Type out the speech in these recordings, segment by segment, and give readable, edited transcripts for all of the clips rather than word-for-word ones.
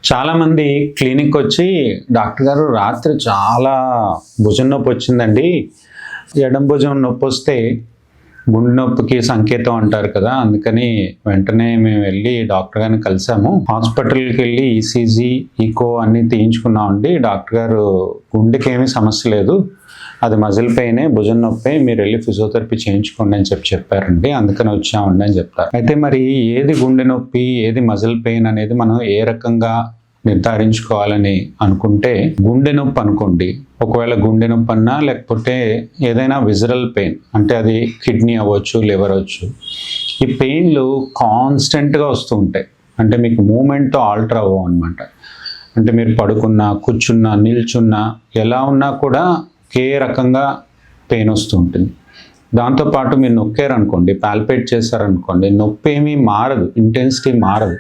చాలామంది క్లినిక్ వచ్చి డాక్టర్ గారు రాత్రి చాలా భుజం నొప్పి వచ్చిందండి, ఎడం భుజం నొప్పి వస్తే గుండె నొప్పికి సంకేతం అంటారు కదా, అందుకని వెంటనే మేము వెళ్ళి డాక్టర్ గారిని కలిసాము. హాస్పిటల్కి వెళ్ళి ఈసీజీ ఈకో అన్నీ తీయించుకున్నామండి. డాక్టర్ గారు గుండెకి ఏమీ సమస్య లేదు, అది మజిల్ పెయినే, భుజం నొప్పి, మీరు వెళ్ళి ఫిజియోథెరపీ చేయించుకోండి అని చెప్పారండి. అందుకని వచ్చామండి అని చెప్తారు. అయితే మరి ఏది గుండె నొప్పి ఏది మజిల్ పెయిన్ అనేది మనం ఏ రకంగా నిర్ధారించుకోవాలని అనుకుంటే, గుండె నొప్పి అనుకోండి, ఒకవేళ గుండె నొప్పి అన్నా లేకపోతే ఏదైనా విజరల్ పెయిన్ అంటే అది కిడ్నీ అవ్వచ్చు, లివర్ అవ్వచ్చు, ఈ పెయిన్లు కాన్స్టెంట్గా వస్తూ ఉంటాయి. అంటే మీకు మూమెంట్తో ఆల్టర్ అవ్వవు అనమాట. అంటే మీరు పడుకున్నా, కూర్చున్నా, నిల్చున్నా, ఎలా ఉన్నా కూడా ఒకే రకంగా పెయిన్ వస్తూ ఉంటుంది. దాంతోపాటు మీరు నొక్కారనుకోండి, పాల్పేట్ చేశారనుకోండి, నొప్పి ఏమీ మారదు, ఇంటెన్సిటీ మారదు.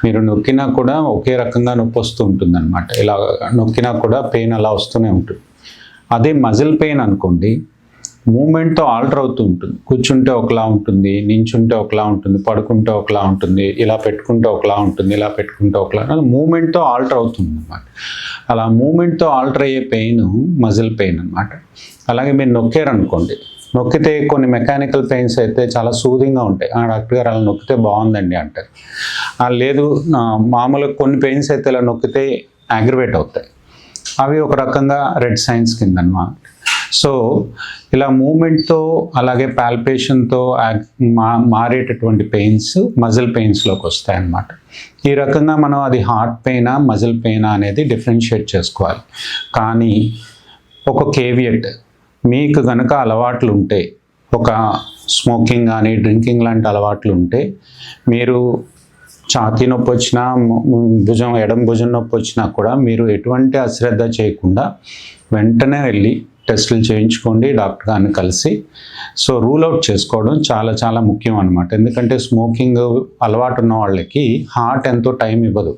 మీరు నొక్కినా కూడా ఒకే రకంగా నొప్పి వస్తూ ఉంటుంది అనమాట. ఇలా నొక్కినా కూడా పెయిన్ అలా వస్తూనే ఉంటుంది. అదే మజిల్ పెయిన్ అనుకోండి, మూమెంట్తో ఆల్టర్ అవుతూ ఉంటుంది. కూర్చుంటే ఒకలా ఉంటుంది, నించుంటే ఒకలా ఉంటుంది, పడుకుంటే ఒకలా ఉంటుంది, ఇలా పెట్టుకుంటే ఒకలా ఉంటుంది, ఇలా పెట్టుకుంటే ఒకలా, మూమెంట్తో ఆల్టర్ అవుతుంది అనమాట. అలా మూమెంట్తో ఆల్టర్ అయ్యే పెయిన్ మజిల్ పెయిన్ అనమాట. అలాగే మీరు నొక్కారనుకోండి, నొక్కితే కొన్ని మెకానికల్ పెయిన్స్ అయితే చాలా సూదింగ్గా ఉంటాయి. డాక్టర్ గారు అలా నొక్కితే బాగుందండి అంటారు. లేదు, మామూలుగా కొన్ని పెయిన్స్ అయితే ఇలా నొక్కితే అగ్రివేట్ అవుతాయి. అవి ఒక రకంగా రెడ్ సైన్స్ కింద అన్నమాట. సో ఇలా మూమెంట్తో అలాగే పాల్పేషన్తో మారేటటువంటి పెయిన్స్ మజిల్ పెయిన్స్లోకి వస్తాయి అన్నమాట. ఈ రకంగా మనం అది హార్ట్ పెయినా మజిల్ పెయినా అనేది డిఫరెన్షియేట్ చేసుకోవాలి. కానీ ఒక కేవియట్, మీకు కనుక అలవాట్లు ఉంటే, ఒక స్మోకింగ్ కానీ డ్రింకింగ్ లాంటి అలవాట్లు ఉంటే, మీరు ఛాతీ నొప్పి వచ్చినా, ఎడం భుజం నొప్పి వచ్చినా కూడా మీరు ఎటువంటి అశ్రద్ధ చేయకుండా వెంటనే వెళ్ళి టెస్టులు చేయించుకోండి డాక్టర్ గారిని కలిసి. సో రూల్ అవుట్ చేసుకోవడం చాలా చాలా ముఖ్యం అనమాట. ఎందుకంటే స్మోకింగ్ అలవాటు ఉన్న వాళ్ళకి హార్ట్ ఎంతో టైం ఇవ్వదు.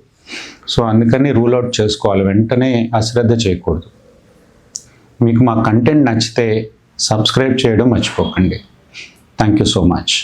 సో అందుకని రూల్ అవుట్ చేసుకోవాలి, వెంటనే అశ్రద్ధ చేయకూడదు. మీకు మా కంటెంట్ నచ్చితే సబ్స్క్రైబ్ చేయడం మర్చిపోకండి. Thank you so much.